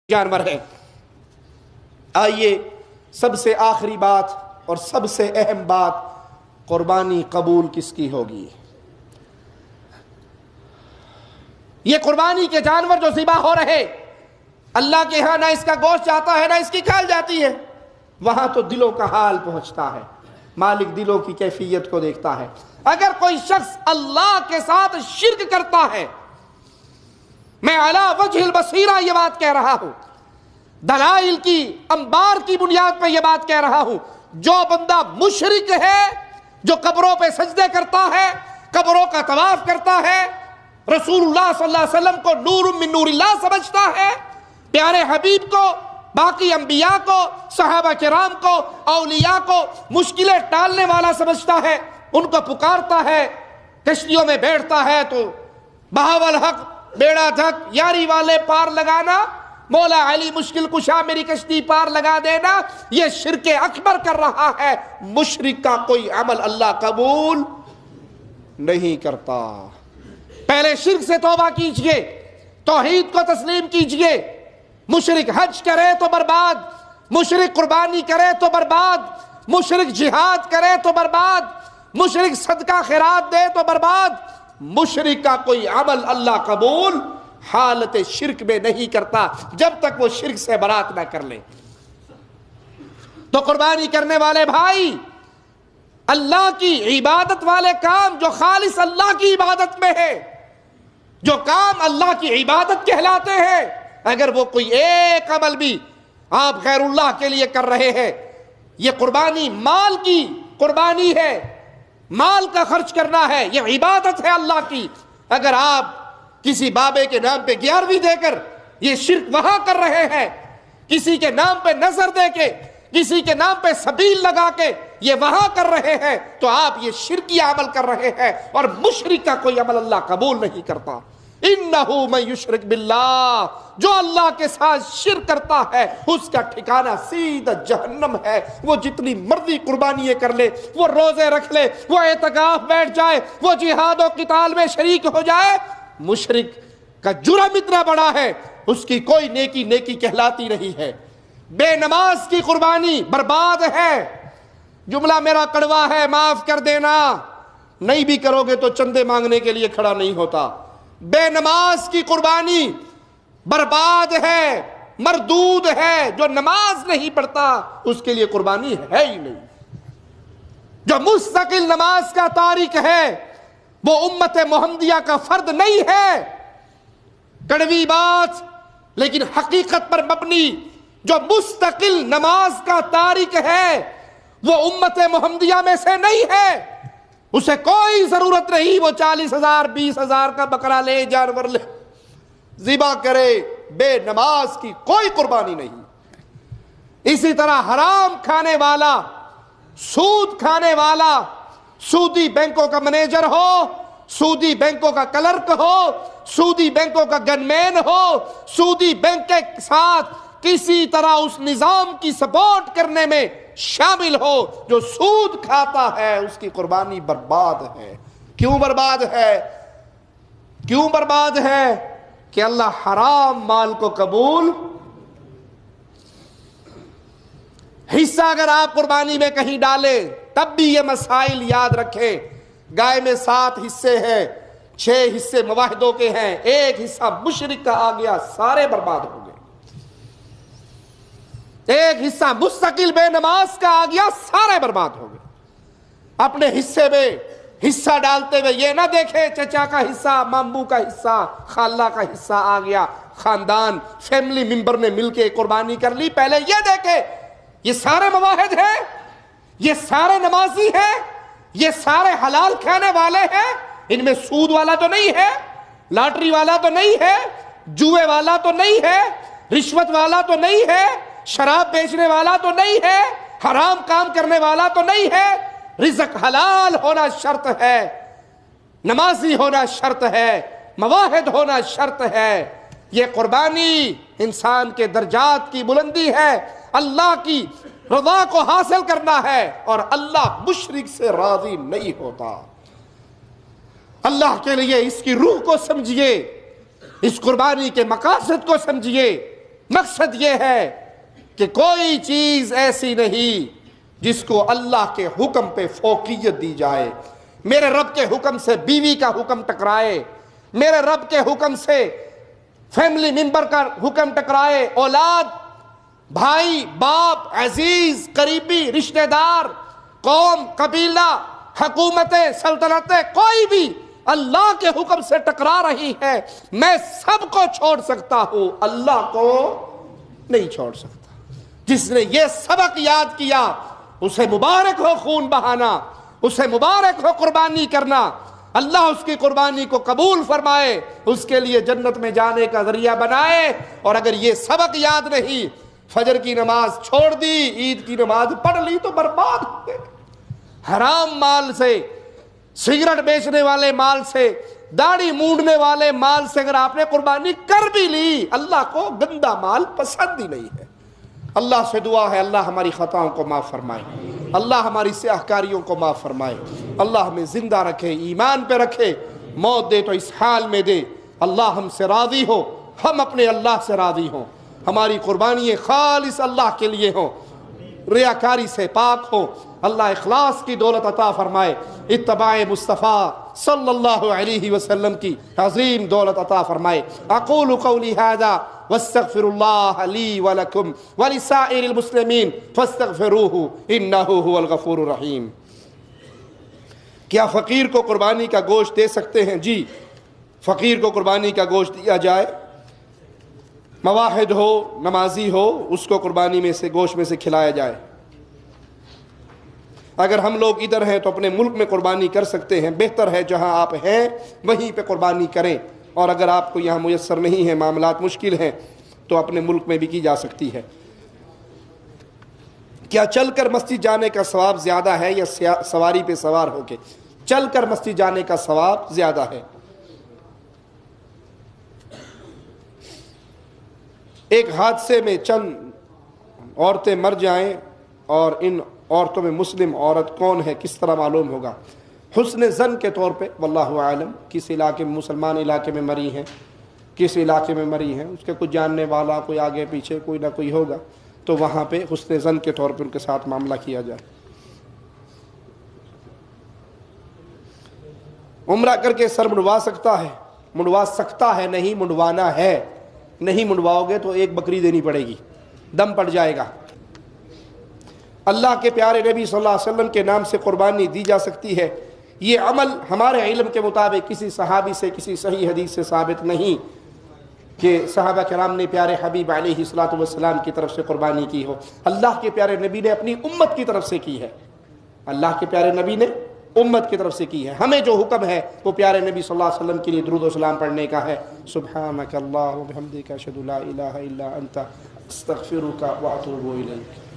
جانور ہے۔ آئیے سب سے آخری بات اور سب سے اہم بات، قربانی قبول کس کی ہوگی؟ یہ قربانی کے جانور جو ذبح ہو رہے، اللہ کے ہاں نہ اس کا گوشت جاتا ہے نہ اس کی کھال جاتی ہے، وہاں تو دلوں کا حال پہنچتا ہے، مالک دلوں کی کیفیت کو دیکھتا ہے۔ اگر کوئی شخص اللہ کے ساتھ شرک کرتا ہے، میں علی وجہ البصیرہ یہ بات کہہ رہا ہوں، دلائل کی انبار کی بنیاد پہ یہ بات کہہ رہا ہوں، جو بندہ مشرک ہے، جو قبروں پہ سجدے کرتا ہے، قبروں کا طواف کرتا ہے، رسول اللہ صلی اللہ علیہ وسلم کو نور من نور اللہ سمجھتا ہے، پیارے حبیب کو، باقی انبیاء کو، صحابہ کرام کو، اولیاء کو مشکلیں ٹالنے والا سمجھتا ہے، ان کو پکارتا ہے، کشتیوں میں بیٹھتا ہے تو بہاول حق بیڑا دھک، یاری والے پار لگانا، مولا علی مشکل کشا میری کشتی پار لگا دینا، یہ شرک اکبر کر رہا ہے۔ مشرک کا کوئی عمل اللہ قبول نہیں کرتا۔ پہلے شرک سے توبہ کیجئے، توحید کو تسلیم کیجئے۔ مشرک حج کرے تو برباد، مشرک قربانی کرے تو برباد، مشرک جہاد کرے تو برباد، مشرک صدقہ خیرات دے تو برباد۔ مشرک کا کوئی عمل اللہ قبول حالت شرک میں نہیں کرتا جب تک وہ شرک سے برات نہ کر لے۔ تو قربانی کرنے والے بھائی، اللہ کی عبادت والے کام جو خالص اللہ کی عبادت میں ہے، جو کام اللہ کی عبادت کہلاتے ہیں، اگر وہ کوئی ایک عمل بھی آپ غیر اللہ کے لیے کر رہے ہیں، یہ قربانی مال کی قربانی ہے، مال کا خرچ کرنا ہے، یہ عبادت ہے اللہ کی۔ اگر آپ کسی بابے کے نام پہ 11ویں دے کر یہ شرک وہاں کر رہے ہیں، کسی کے نام پہ نظر دے کے، کسی کے نام پہ سبیل لگا کے یہ وہاں کر رہے ہیں، تو آپ یہ شرکی عمل کر رہے ہیں، اور مشرک کا کوئی عمل اللہ قبول نہیں کرتا۔ انہ من یشرک باللہ، جو اللہ کے ساتھ شرک کرتا ہے اس کا ٹھکانہ سیدھا جہنم ہے۔ وہ جتنی مرضی قربانیاں کر لے، وہ روزے رکھ لے، وہ اعتکاف بیٹھ جائے، وہ جہاد و قتال میں شریک ہو جائے، مشرک کا جرم اتنا بڑا ہے، اس کی کوئی نیکی نیکی کہلاتی نہیں ہے۔ بے نماز کی قربانی برباد ہے۔ جملہ میرا کڑوا ہے، معاف کر دینا، نہیں بھی کرو گے تو چندے مانگنے کے لیے کھڑا نہیں ہوتا۔ بے نماز کی قربانی برباد ہے، مردود ہے۔ جو نماز نہیں پڑھتا اس کے لیے قربانی ہے ہی نہیں۔ جو مستقل نماز کا تارک ہے وہ امت محمدیہ کا فرد نہیں ہے۔ کڑوی بات لیکن حقیقت پر مبنی، جو مستقل نماز کا تارک ہے وہ امت محمدیہ میں سے نہیں ہے۔ اسے کوئی ضرورت نہیں وہ 40,000 20,000 کا بکرا لے، جانور لے، ذبح کرے۔ بے نماز کی کوئی قربانی نہیں۔ اسی طرح حرام کھانے والا، سود کھانے والا، سودی بینکوں کا منیجر ہو، سودی بینکوں کا کلرک ہو، سودی بینکوں کا گن مین ہو، سودی بینک کے ساتھ کسی طرح اس نظام کی سپورٹ کرنے میں شامل ہو، جو سود کھاتا ہے اس کی قربانی برباد ہے۔ کیوں برباد ہے؟ کیوں برباد ہے؟ کہ اللہ حرام مال کو قبول۔ حصہ اگر آپ قربانی میں کہیں ڈالیں تب بھی یہ مسائل یاد رکھیں۔ گائے میں 7 حصے ہیں، 6 حصے مواحدوں کے ہیں، 1 حصہ مشرک کا آ گیا، سارے برباد ہو گئے۔ 1 حصہ مستقل بے نماز کا آ گیا، سارے برباد ہو گئے۔ اپنے حصے میں حصہ ڈالتے ہوئے یہ نہ دیکھے چچا کا حصہ، ماموں کا حصہ، خالہ کا حصہ آ گیا، خاندان فیملی ممبر نے مل کے قربانی کر لی۔ پہلے یہ دیکھے یہ سارے مواحد ہیں، یہ سارے نمازی ہیں، یہ سارے حلال کھانے والے ہیں، ان میں سود والا تو نہیں ہے، لاٹری والا تو نہیں ہے، جوئے والا تو نہیں ہے، رشوت والا تو نہیں ہے، شراب بیچنے والا تو نہیں ہے، حرام کام کرنے والا تو نہیں ہے۔ رزق حلال ہونا شرط ہے، نمازی ہونا شرط ہے، مواحد ہونا شرط ہے۔ یہ قربانی انسان کے درجات کی بلندی ہے، اللہ کی رضا کو حاصل کرنا ہے، اور اللہ مشرک سے راضی نہیں ہوتا۔ اللہ کے لیے اس کی روح کو سمجھیے، اس قربانی کے مقاصد کو سمجھیے۔ مقصد یہ ہے کہ کوئی چیز ایسی نہیں جس کو اللہ کے حکم پہ فوقیت دی جائے. میرے رب کے حکم سے بیوی کا حکم ٹکرائے، میرے رب کے حکم سے فیملی ممبر کا حکم ٹکرائے، اولاد، بھائی، باپ، عزیز، قریبی، رشتہ دار، قوم، قبیلہ، حکومتیں، سلطنتیں، کوئی بھی اللہ کے حکم سے ٹکرا رہی ہے، میں سب کو چھوڑ سکتا ہوں، اللہ کو نہیں چھوڑ سکتا. جس نے یہ سبق یاد کیا اسے مبارک ہو خون بہانا، اسے مبارک ہو قربانی کرنا. اللہ اس کی قربانی کو قبول فرمائے، اس کے لیے جنت میں جانے کا ذریعہ بنائے. اور اگر یہ سبق یاد نہیں، فجر کی نماز چھوڑ دی، عید کی نماز پڑھ لی تو برباد ہو گئے. حرام مال سے، سگریٹ بیچنے والے مال سے، داڑھی مونڈنے والے مال سے اگر آپ نے قربانی کر بھی لی، اللہ کو گندا مال پسند ہی نہیں ہے. اللہ سے دعا ہے اللہ ہماری خطاؤں کو معاف فرمائے، اللہ ہماری سیاہ کاریوں کو معاف فرمائے، اللہ ہمیں زندہ رکھے، ایمان پہ رکھے، موت دے تو اس حال میں دے. اللہ ہم سے راضی ہو، ہم اپنے اللہ سے راضی ہوں، ہماری قربانی خالص اللہ کے لیے ہوں، ریاکاری سے پاک ہو. اللہ اخلاص کی دولت عطا فرمائے، اتباع مصطفیٰ صلی اللہ علیہ وسلم کی عظیم دولت عطا فرمائے. اقول قولی ھذا واستغفر اللہ لی ولکم ولسائر المسلمین فاستغفروہ انہ هو الغفور الرحیم. کیا فقیر کو قربانی کا گوشت دے سکتے ہیں؟ جی، فقیر کو قربانی کا گوشت دیا جائے. مواحد ہو، نمازی ہو، اس کو قربانی میں سے گوشت میں سے کھلایا جائے. اگر ہم لوگ ادھر ہیں تو اپنے ملک میں قربانی کر سکتے ہیں، بہتر ہے جہاں آپ ہیں وہیں پہ قربانی کریں. اور اگر آپ کو یہاں میسر نہیں ہے، معاملات مشکل ہیں، تو اپنے ملک میں بھی کی جا سکتی ہے. کیا چل کر مسجد جانے کا ثواب زیادہ ہے یا سواری پہ سوار ہو کے؟ چل کر مسجد جانے کا ثواب زیادہ ہے. ایک حادثے میں چند عورتیں مر جائیں اور ان عورتوں میں مسلم عورت کون ہے، کس طرح معلوم ہوگا؟ حسن ظن کے طور پہ، واللہ عالم، کس علاقے میں، مسلمان علاقے میں مری ہیں، کس علاقے میں مری ہیں، اس کے کچھ جاننے والا کوئی آگے پیچھے کوئی نہ کوئی ہوگا، تو وہاں پہ حسن ظن کے طور پہ ان کے ساتھ معاملہ کیا جائے. عمرہ کر کے سر منڈوا سکتا ہے؟ منڈوا سکتا ہے نہیں، منڈوانا ہے. نہیں منڈواؤ گے تو ایک بکری دینی پڑے گی، دم پڑ جائے گا. اللہ کے پیارے نبی صلی اللہ علیہ وسلم کے نام سے قربانی دی جا سکتی ہے. یہ عمل ہمارے علم کے مطابق کسی صحابی سے، کسی صحیح حدیث سے ثابت نہیں کہ صحابہ کرام نے پیارے حبیب علیہ الصلوۃ والسلام کی طرف سے قربانی کی ہو. اللہ کے پیارے نبی نے اپنی امت کی طرف سے کی ہے، اللہ کے پیارے نبی نے امت کی طرف سے کی ہے. ہمیں جو حکم ہے وہ پیارے نبی صلی اللہ علیہ وسلم کے لیے درود و سلام پڑھنے کا ہے. سبحانک اللہم وبحمدک اشہد لا الہ الا انت استغفرک واتوب الیک.